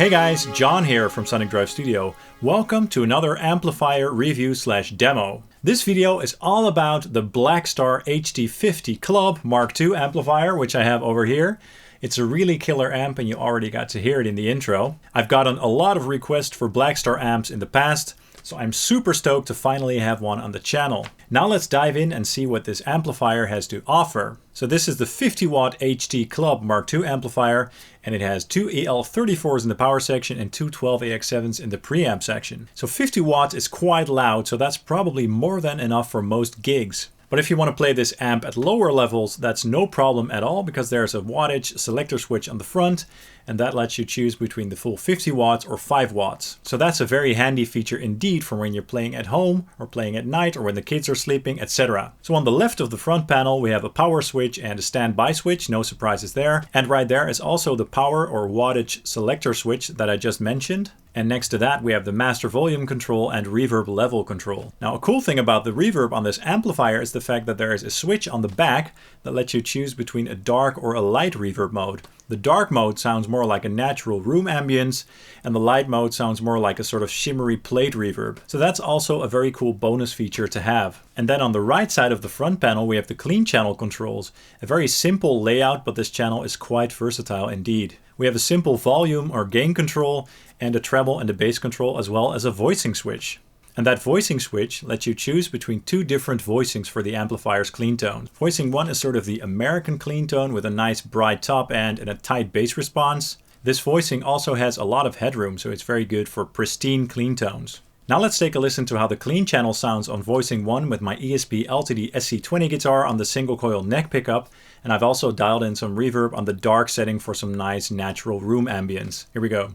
Hey guys, John here from Sonic Drive Studio. Welcome to another amplifier review / demo. This video is all about the Blackstar HD50 Club Mark II amplifier, which I have over here. It's a really killer amp and you already got to hear it in the intro. I've gotten a lot of requests for Blackstar amps in the past, so I'm super stoked to finally have one on the channel. Now let's dive in and see what this amplifier has to offer. So this is the 50 watt HD Club Mark II amplifier, and it has two EL34s in the power section and two 12AX7s in the preamp section. So 50 watts is quite loud, so that's probably more than enough for most gigs. But if you want to play this amp at lower levels, that's no problem at all, because there's a wattage selector switch on the front, and that lets you choose between the full 50 watts or 5 watts. So that's a very handy feature indeed for when you're playing at home, or playing at night, or when the kids are sleeping, etc. So on the left of the front panel, we have a power switch and a standby switch, no surprises there. And right there is also the power or wattage selector switch that I just mentioned. And next to that, we have the master volume control and reverb level control. Now, a cool thing about the reverb on this amplifier is the fact that there is a switch on the back that lets you choose between a dark or a light reverb mode. The dark mode sounds more like a natural room ambience, and the light mode sounds more like a sort of shimmery plate reverb. So that's also a very cool bonus feature to have. And then on the right side of the front panel, we have the clean channel controls. A very simple layout, but this channel is quite versatile indeed. We have a simple volume or gain control, and a treble and a bass control, as well as a voicing switch. And that voicing switch lets you choose between two different voicings for the amplifier's clean tone. Voicing 1 is sort of the American clean tone with a nice bright top end and a tight bass response. This voicing also has a lot of headroom, so it's very good for pristine clean tones. Now let's take a listen to how the clean channel sounds on voicing 1 with my ESP LTD SC20 guitar on the single coil neck pickup, and I've also dialed in some reverb on the dark setting for some nice natural room ambience. Here we go.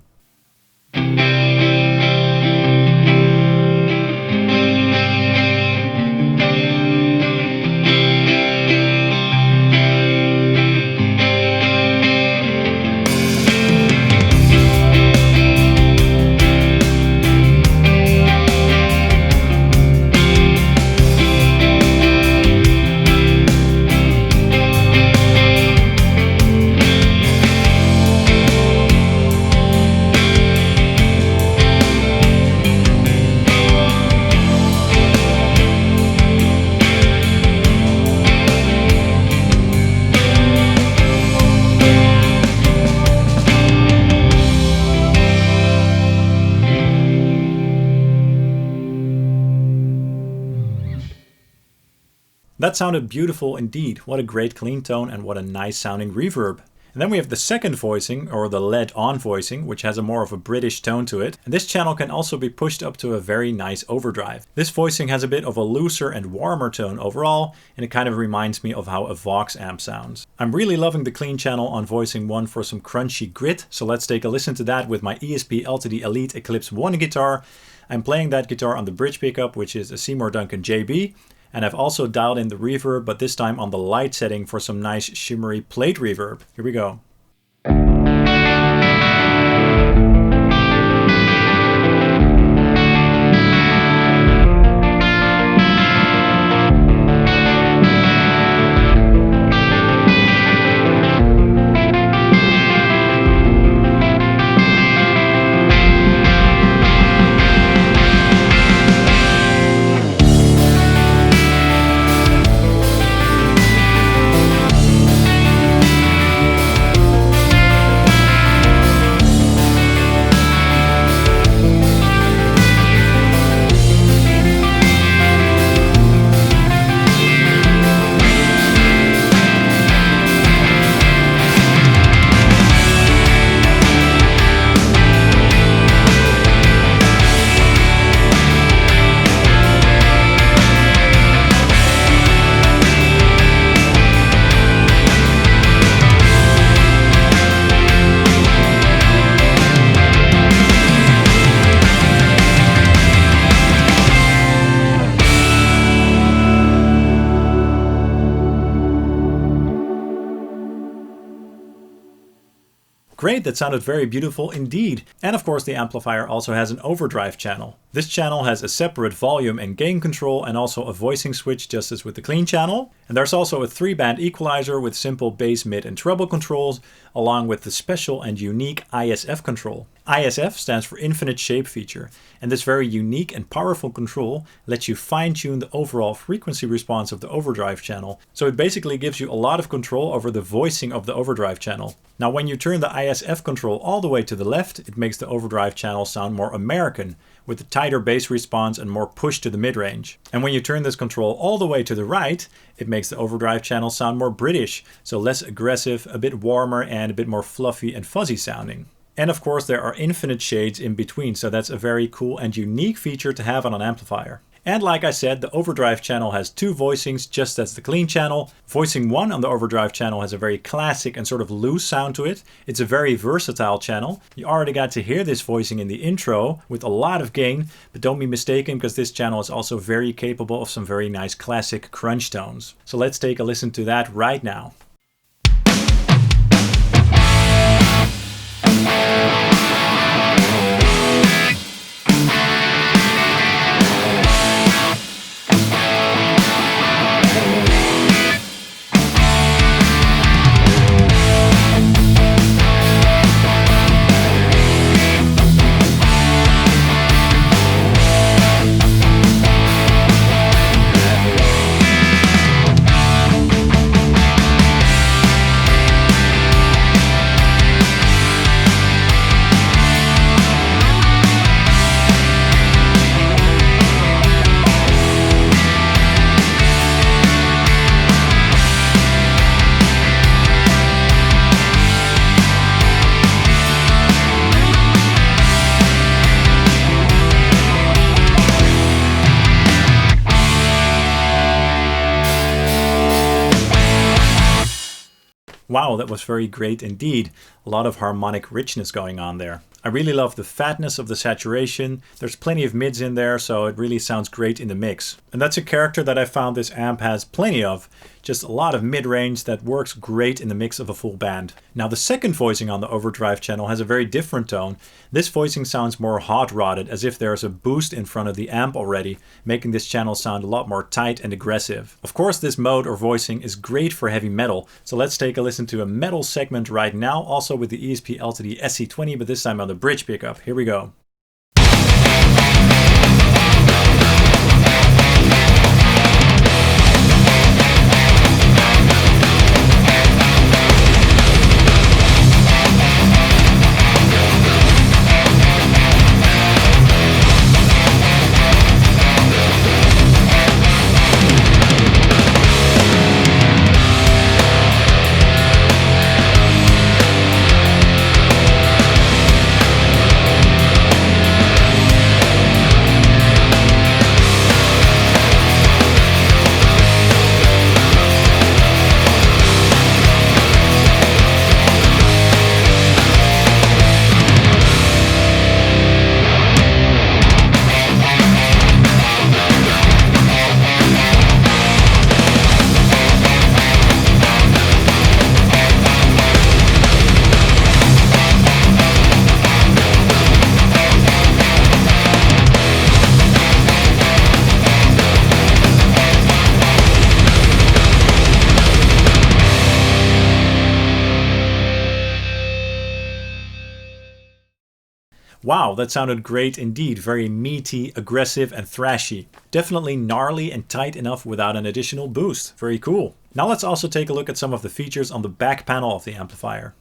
That sounded beautiful indeed. What a great clean tone and what a nice sounding reverb. And then we have the second voicing, or the LED-on voicing, which has a more of a British tone to it. And this channel can also be pushed up to a very nice overdrive. This voicing has a bit of a looser and warmer tone overall, and it kind of reminds me of how a Vox amp sounds. I'm really loving the clean channel on voicing 1 for some crunchy grit, so let's take a listen to that with my ESP LTD Elite Eclipse 1 guitar. I'm playing that guitar on the bridge pickup, which is a Seymour Duncan JB. And I've also dialed in the reverb, but this time on the light setting for some nice shimmery plate reverb. Here we go. Great, that sounded very beautiful indeed. And of course the amplifier also has an overdrive channel. This channel has a separate volume and gain control and also a voicing switch just as with the clean channel. And there's also a 3-band equalizer with simple bass, mid and treble controls, along with the special and unique ISF control. ISF stands for Infinite Shape Feature, and this very unique and powerful control lets you fine-tune the overall frequency response of the overdrive channel. So it basically gives you a lot of control over the voicing of the overdrive channel. Now when you turn the ISF control all the way to the left, it makes the overdrive channel sound more American, with a tighter bass response and more push to the mid-range. And when you turn this control all the way to the right, it makes the overdrive channel sound more British, so less aggressive, a bit warmer, and a bit more fluffy and fuzzy sounding. And of course there are infinite shades in between, so that's a very cool and unique feature to have on an amplifier. And like I said, the overdrive channel has two voicings, just as the clean channel. Voicing 1 on the overdrive channel has a very classic and sort of loose sound to it. It's a very versatile channel. You already got to hear this voicing in the intro with a lot of gain, but don't be mistaken, because this channel is also very capable of some very nice classic crunch tones. So let's take a listen to that right now. Wow, that was very great indeed. A lot of harmonic richness going on there. I really love the fatness of the saturation. There's plenty of mids in there, so it really sounds great in the mix. And that's a character that I found this amp has plenty of. Just a lot of mid-range that works great in the mix of a full band. Now the second voicing on the overdrive channel has a very different tone. This voicing sounds more hot-rodded, as if there's a boost in front of the amp already, making this channel sound a lot more tight and aggressive. Of course, this mode or voicing is great for heavy metal, so let's take a listen to a metal segment right now, also with the ESP LTD SC20, but this time on the bridge pickup. Here we go. Wow, that sounded great indeed. Very meaty, aggressive and thrashy. Definitely gnarly and tight enough without an additional boost. Very cool. Now let's also take a look at some of the features on the back panel of the amplifier.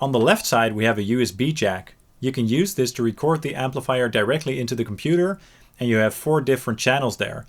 On the left side we have a USB jack. You can use this to record the amplifier directly into the computer, and you have 4 different channels there.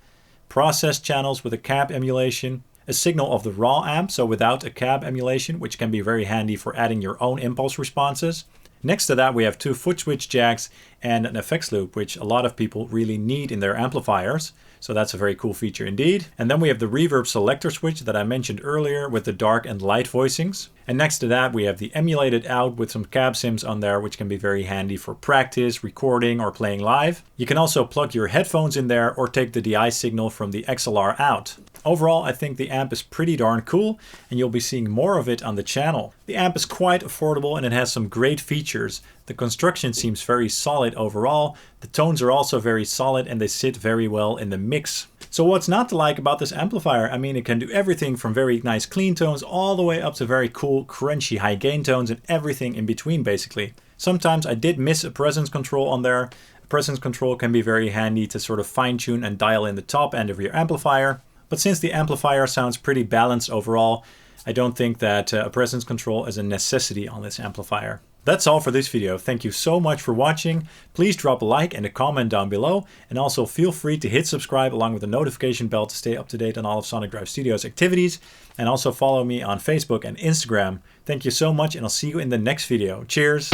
Process channels with a cab emulation, a signal of the raw amp, so without a cab emulation, which can be very handy for adding your own impulse responses. Next to that we have 2 foot switch jacks and an effects loop, which a lot of people really need in their amplifiers. So that's a very cool feature indeed. And then we have the reverb selector switch that I mentioned earlier with the dark and light voicings. And next to that we have the emulated out with some cab sims on there, which can be very handy for practice, recording or playing live. You can also plug your headphones in there or take the DI signal from the XLR out. Overall, I think the amp is pretty darn cool, and you'll be seeing more of it on the channel. The amp is quite affordable and it has some great features. The construction seems very solid overall. The tones are also very solid and they sit very well in the mix. So what's not to like about this amplifier? I mean, it can do everything from very nice clean tones all the way up to very cool, crunchy high gain tones and everything in between basically. Sometimes I did miss a presence control on there. A presence control can be very handy to sort of fine tune and dial in the top end of your amplifier. But since the amplifier sounds pretty balanced overall, I don't think that a presence control is a necessity on this amplifier. That's all for this video. Thank you so much for watching. Please drop a like and a comment down below. And also feel free to hit subscribe along with the notification bell to stay up to date on all of Sonic Drive Studio's activities. And also follow me on Facebook and Instagram. Thank you so much, and I'll see you in the next video. Cheers!